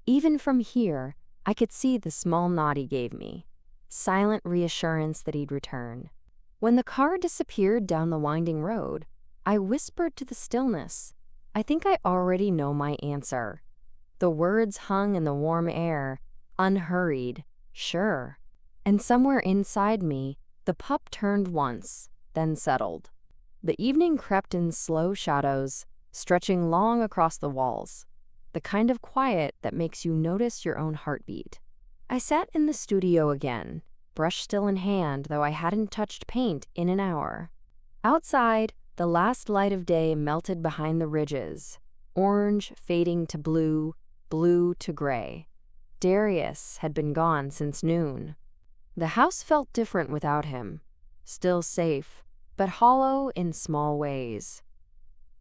Even from here, I could see the small nod he gave me, silent reassurance that he'd return. When the car disappeared down the winding road, I whispered to the stillness, I think I already know my answer. The words hung in the warm air, unhurried, sure. And somewhere inside me, the pup turned once, then settled. The evening crept in slow shadows, stretching long across the walls, the kind of quiet that makes you notice your own heartbeat. I sat in the studio again, brush still in hand, though I hadn't touched paint in an hour. Outside, the last light of day melted behind the ridges, orange fading to blue, blue to gray. Darius had been gone since noon. The house felt different without him, still safe, but hollow in small ways.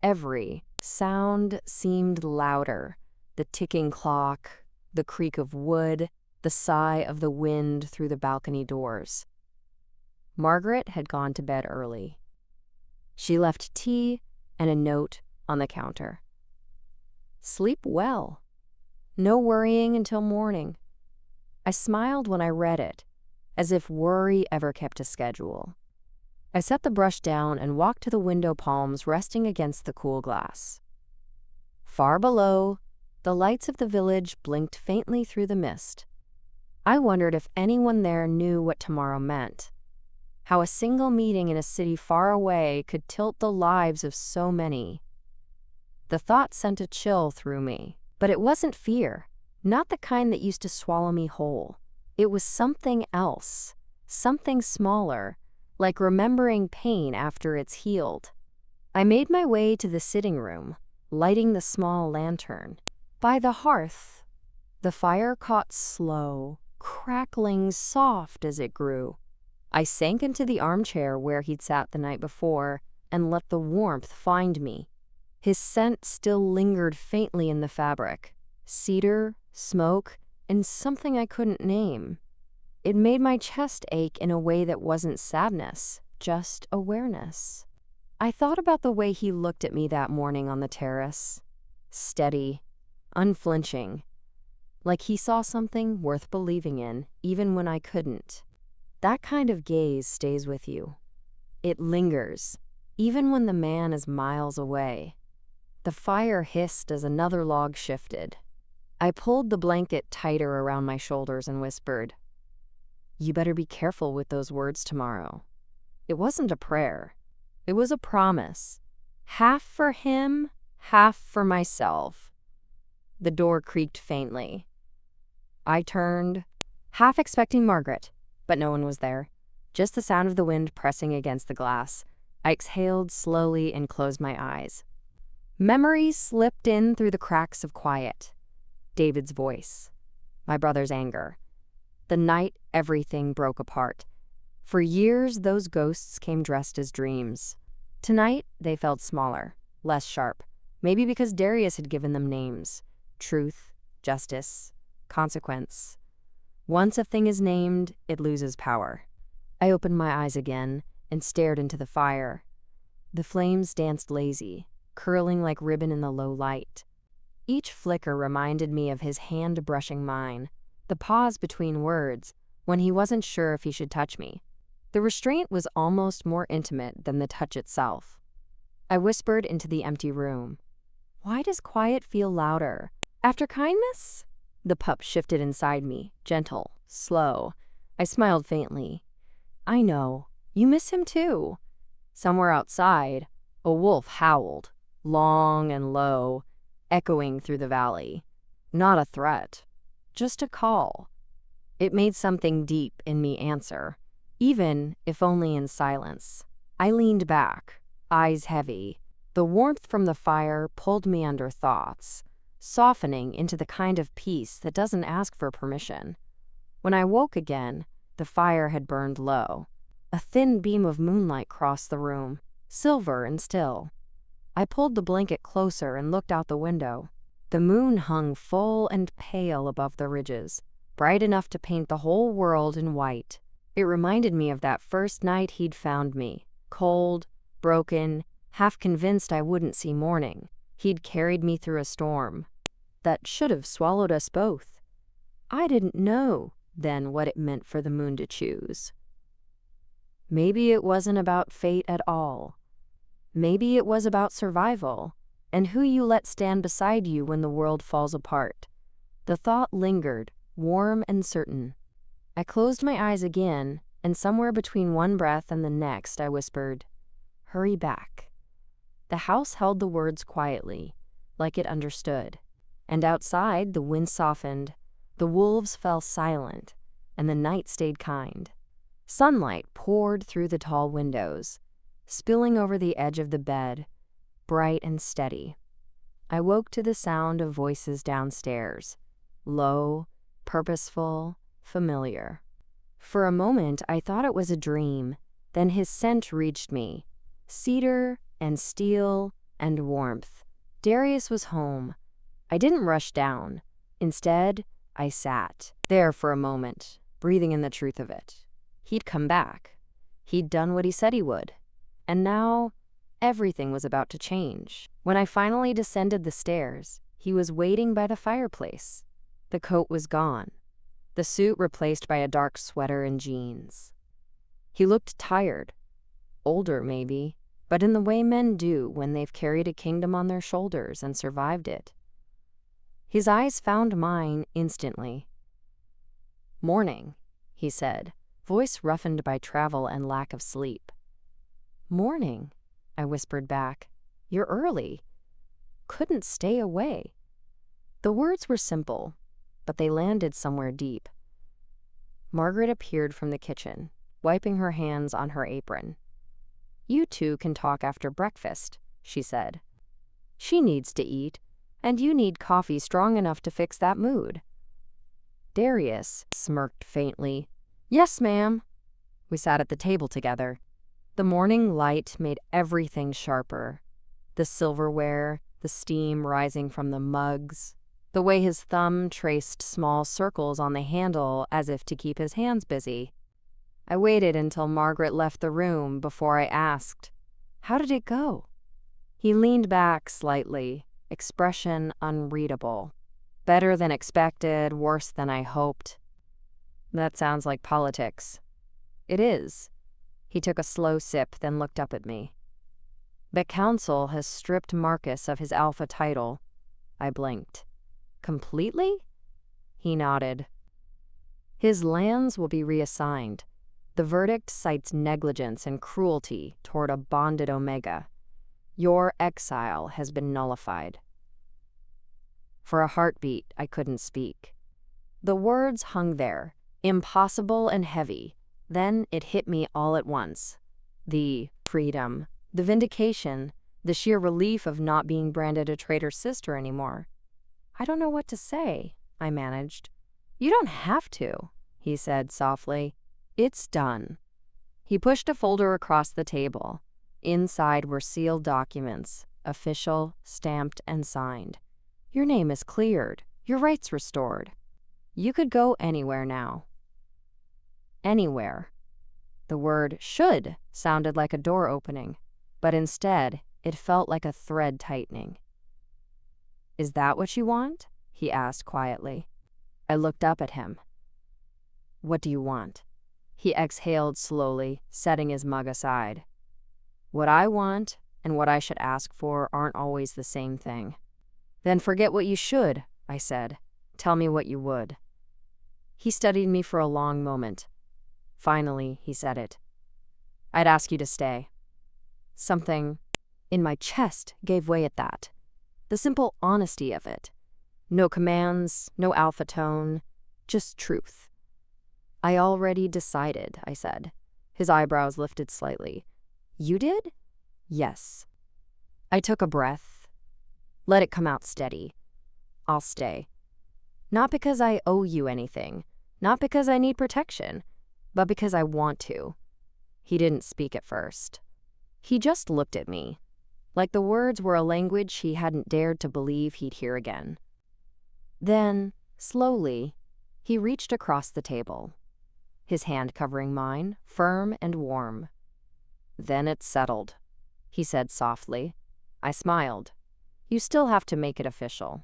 Every sound seemed louder, the ticking clock, the creak of wood, the sigh of the wind through the balcony doors. Margaret had gone to bed early. She left tea and a note on the counter. Sleep well. No worrying until morning. I smiled when I read it, as if worry ever kept a schedule. I set the brush down and walked to the window palms resting against the cool glass. Far below, The lights of the village blinked faintly through the mist. I wondered if anyone there knew what tomorrow meant. How a single meeting in a city far away could tilt the lives of so many. The thought sent a chill through me, but it wasn't fear, not the kind that used to swallow me whole. It was something else, something smaller, like remembering pain after it's healed. I made my way to the sitting room, lighting the small lantern. By the hearth, the fire caught slow, crackling soft as it grew. I sank into the armchair where he'd sat the night before and let the warmth find me. His scent still lingered faintly in the fabric, cedar, smoke, and something I couldn't name. It made my chest ache in a way that wasn't sadness, just awareness. I thought about the way he looked at me that morning on the terrace. Steady, unflinching, like he saw something worth believing in, even when I couldn't. That kind of gaze stays with you. It lingers, even when the man is miles away. The fire hissed as another log shifted. I pulled the blanket tighter around my shoulders and whispered, "You better be careful with those words tomorrow." It wasn't a prayer. It was a promise. Half for him, half for myself. The door creaked faintly. I turned, half expecting Margaret, but no one was there. Just the sound of the wind pressing against the glass. I exhaled slowly and closed my eyes. Memories slipped in through the cracks of quiet. David's voice. My brother's anger. The night everything broke apart. For years, those ghosts came dressed as dreams. Tonight, they felt smaller, less sharp. Maybe because Darius had given them names. Truth, justice, consequence. Once a thing is named, it loses power. I opened my eyes again and stared into the fire. The flames danced lazy, curling like ribbon in the low light. Each flicker reminded me of his hand brushing mine, the pause between words, when he wasn't sure if he should touch me. The restraint was almost more intimate than the touch itself. I whispered into the empty room. Why does quiet feel louder? After kindness? The pup shifted inside me, gentle, slow. I smiled faintly. I know. You miss him too. Somewhere outside, a wolf howled, long and low, echoing through the valley. Not a threat, just a call. It made something deep in me answer, even if only in silence. I leaned back, eyes heavy. The warmth from the fire pulled me under thoughts, softening into the kind of peace that doesn't ask for permission. When I woke again, the fire had burned low. A thin beam of moonlight crossed the room, silver and still. I pulled the blanket closer and looked out the window. The moon hung full and pale above the ridges, bright enough to paint the whole world in white. It reminded me of that first night he'd found me, cold, broken, half convinced I wouldn't see morning. He'd carried me through a storm that should have swallowed us both. I didn't know then what it meant for the moon to choose. Maybe it wasn't about fate at all. Maybe it was about survival and who you let stand beside you when the world falls apart. The thought lingered, warm and certain. I closed my eyes again, and somewhere between one breath and the next I whispered, "Hurry back." The house held the words quietly, like it understood. And outside, the wind softened, the wolves fell silent, and the night stayed kind. Sunlight poured through the tall windows, spilling over the edge of the bed, bright and steady. I woke to the sound of voices downstairs, low, purposeful, familiar. For a moment, I thought it was a dream. Then his scent reached me, cedar and steel and warmth. Darius was home. I didn't rush down. Instead, I sat there for a moment, breathing in the truth of it. He'd come back. He'd done what he said he would. And now, everything was about to change. When I finally descended the stairs, he was waiting by the fireplace. The coat was gone, the suit replaced by a dark sweater and jeans. He looked tired, older maybe, but in the way men do when they've carried a kingdom on their shoulders and survived it. His eyes found mine instantly. "Morning," he said, voice roughened by travel and lack of sleep. "Morning," I whispered back. "You're early. Couldn't stay away." The words were simple, but they landed somewhere deep. Margaret appeared from the kitchen, wiping her hands on her apron. "You two can talk after breakfast," she said. "She needs to eat, and you need coffee strong enough to fix that mood." Darius smirked faintly. "Yes, ma'am." We sat at the table together. The morning light made everything sharper. The silverware, the steam rising from the mugs, the way his thumb traced small circles on the handle as if to keep his hands busy. I waited until Margaret left the room before I asked, "How did it go?" He leaned back slightly, expression unreadable. "Better than expected, worse than I hoped." "That sounds like politics." "It is." He took a slow sip, then looked up at me. "The council has stripped Marcus of his alpha title." I blinked. "Completely?" He nodded. "His lands will be reassigned. The verdict cites negligence and cruelty toward a bonded Omega. Your exile has been nullified." For a heartbeat, I couldn't speak. The words hung there, impossible and heavy. Then it hit me all at once. The freedom, the vindication, the sheer relief of not being branded a traitor sister anymore. "I don't know what to say," I managed. "You don't have to," he said softly. "It's done." He pushed a folder across the table. Inside were sealed documents, official, stamped, and signed. "Your name is cleared, your rights restored. You could go anywhere now." Anywhere. The word "should" sounded like a door opening, but instead it felt like a thread tightening. "Is that what you want?" he asked quietly. I looked up at him. "What do you want?" He exhaled slowly, setting his mug aside. "What I want and what I should ask for aren't always the same thing." "Then forget what you should," I said. "Tell me what you would." He studied me for a long moment. Finally, he said it. "I'd ask you to stay." Something in my chest gave way at that. The simple honesty of it. No commands, no alpha tone, just truth. "I already decided," I said. His eyebrows lifted slightly. "You did?" "Yes." I took a breath. Let it come out steady. "I'll stay. Not because I owe you anything, not because I need protection, but because I want to." He didn't speak at first. He just looked at me, like the words were a language he hadn't dared to believe he'd hear again. Then, slowly, he reached across the table, his hand covering mine, firm and warm. "Then it's settled," he said softly. I smiled. "You still have to make it official."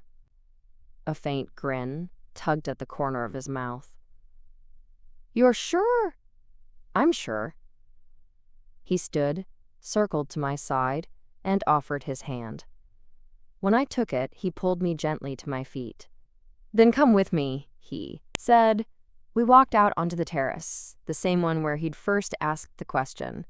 A faint grin tugged at the corner of his mouth. "You're sure?" "I'm sure." He stood, circled to my side, and offered his hand. When I took it, he pulled me gently to my feet. "Then come with me," he said. We walked out onto the terrace, the same one where he'd first asked the question.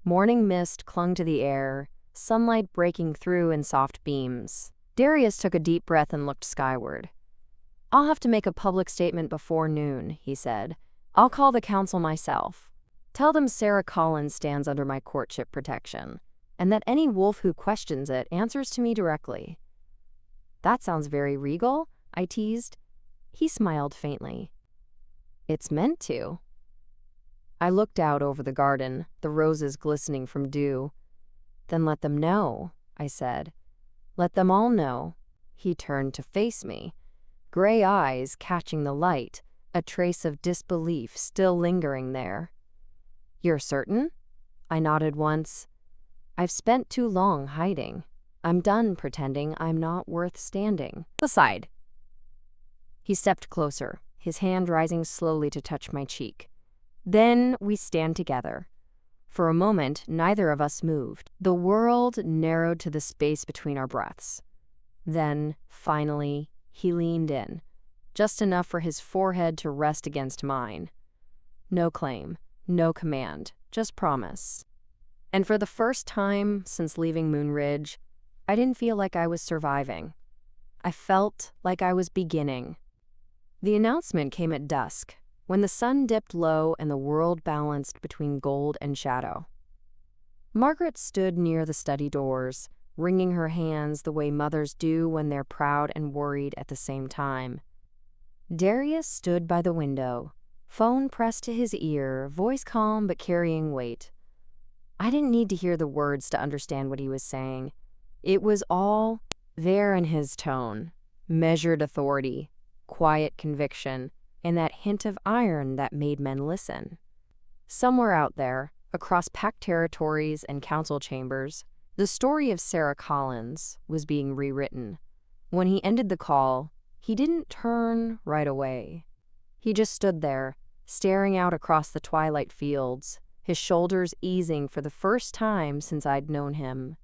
Morning mist clung to the air, sunlight breaking through in soft beams. Darius took a deep breath and looked skyward. "I'll have to make a public statement before noon," he said. "I'll call the council myself. Tell them Sarah Collins stands under my courtship protection, and that any wolf who questions it answers to me directly." "That sounds very regal," I teased. He smiled faintly. "It's meant to." I looked out over the garden, the roses glistening from dew. "Then let them know," I said. "Let them all know." He turned to face me, gray eyes catching the light, a trace of disbelief still lingering there. "You're certain?" I nodded once. "I've spent too long hiding. I'm done pretending I'm not worth standing." "Aside." He stepped closer, his hand rising slowly to touch my cheek. "Then we stand together." For a moment, neither of us moved. The world narrowed to the space between our breaths. Then, finally, He leaned in, just enough for his forehead to rest against mine. No claim, no command, just promise. And for the first time since leaving Moonridge, I didn't feel like I was surviving. I felt like I was beginning. The announcement came at dusk, when the sun dipped low and the world balanced between gold and shadow. Margaret stood near the study doors, wringing her hands the way mothers do when they're proud and worried at the same time. Darius stood by the window, phone pressed to his ear, voice calm but carrying weight. I didn't need to hear the words to understand what he was saying. It was all there in his tone, measured authority, quiet conviction, and that hint of iron that made men listen. Somewhere out there, across packed territories and council chambers, the story of Sarah Collins was being rewritten. When he ended the call, he didn't turn right away. He just stood there, staring out across the twilight fields, his shoulders easing for the first time since I'd known him.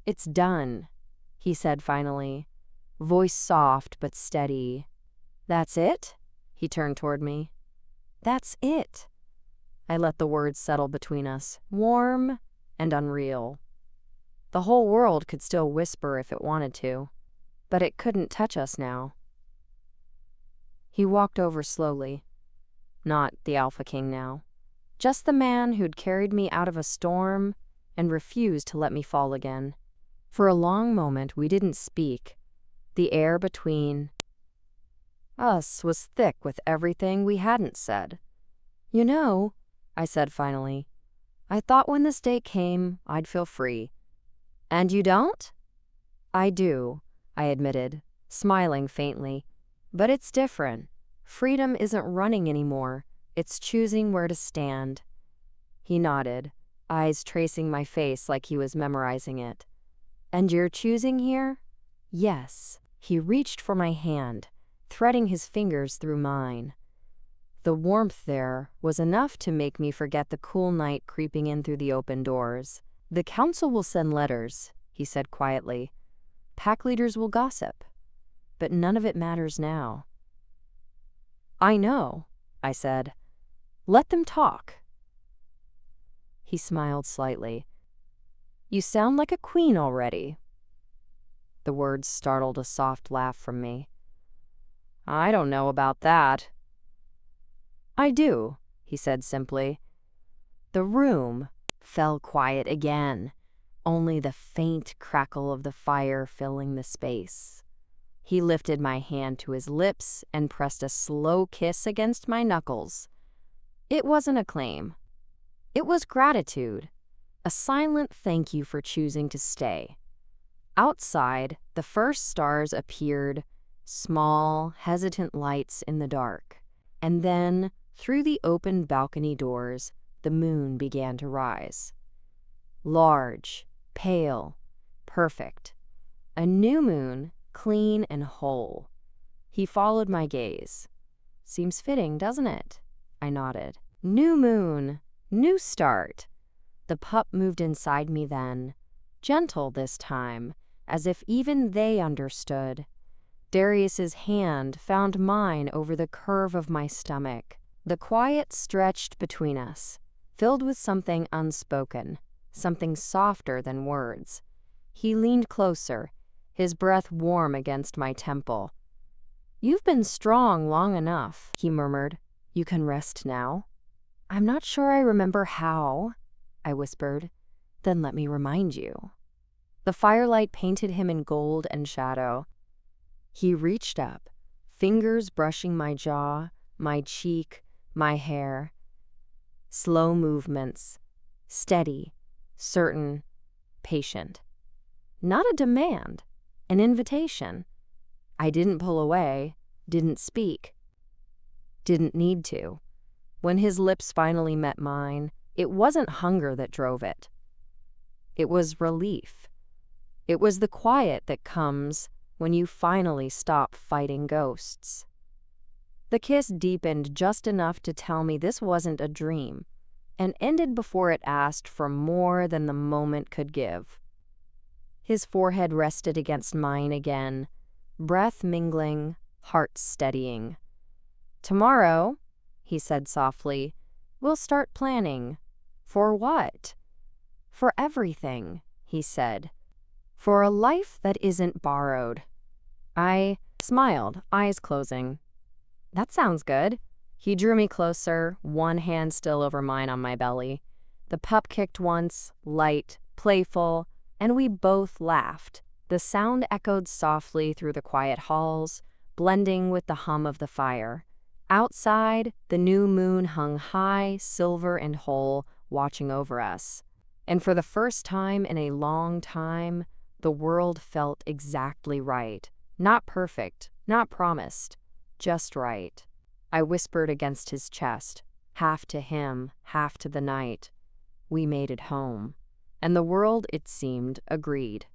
"It's done," he said finally, voice soft but steady. "That's it?" He turned toward me. "That's it." I let the words settle between us, warm and unreal. The whole world could still whisper if it wanted to, but it couldn't touch us now. He walked over slowly. Not the Alpha King now. Just the man who'd carried me out of a storm and refused to let me fall again. For a long moment we didn't speak. The air between us was thick with everything we hadn't said. "You know," I said finally, "I thought when this day came, I'd feel free." "And you don't?" "I do," I admitted, smiling faintly. "But it's different. Freedom isn't running anymore. It's choosing where to stand." He nodded, eyes tracing my face like he was memorizing it. "And you're choosing here?" "Yes." He reached for my hand, threading his fingers through mine. The warmth there was enough to make me forget the cool night creeping in through the open doors. "The council will send letters," he said quietly. "Pack leaders will gossip. But none of it matters now." "I know," I said. "Let them talk." He smiled slightly. "You sound like a queen already." The words startled a soft laugh from me. "I don't know about that." "I do," he said simply. The room fell quiet again, only the faint crackle of the fire filling the space. He lifted my hand to his lips and pressed a slow kiss against my knuckles. It wasn't a claim. It was gratitude, a silent thank you for choosing to stay. Outside, the first stars appeared, small, hesitant lights in the dark. And then, through the open balcony doors, the moon began to rise. Large, pale, perfect. A new moon, clean and whole. He followed my gaze. "Seems fitting, doesn't it?" I nodded. "New moon, new start." The pup moved inside me then, gentle this time, as if even they understood. Darius's hand found mine over the curve of my stomach. The quiet stretched between us, filled with something unspoken, something softer than words. He leaned closer, his breath warm against my temple. "You've been strong long enough," he murmured. "You can rest now." "I'm not sure I remember how," I whispered. "Then let me remind you." The firelight painted him in gold and shadow. He reached up, fingers brushing my jaw, my cheek, my hair. Slow movements, steady, certain, patient. Not a demand, an invitation. I didn't pull away, didn't speak. Didn't need to. When his lips finally met mine, it wasn't hunger that drove it. It was relief. It was the quiet that comes when you finally stop fighting ghosts. The kiss deepened just enough to tell me this wasn't a dream, and ended before it asked for more than the moment could give. His forehead rested against mine again, breath mingling, heart steadying. "Tomorrow," he said softly, "we'll start planning." "For what?" "For everything," he said. "For a life that isn't borrowed." I smiled, eyes closing. "That sounds good." He drew me closer, one hand still over mine on my belly. The pup kicked once, light, playful, and we both laughed. The sound echoed softly through the quiet halls, blending with the hum of the fire. Outside, the new moon hung high, silver and whole, watching over us. And for the first time in a long time, the world felt exactly right. Not perfect, not promised, just right. I whispered against his chest, half to him, half to the night. We made it home. And the world, it seemed, agreed.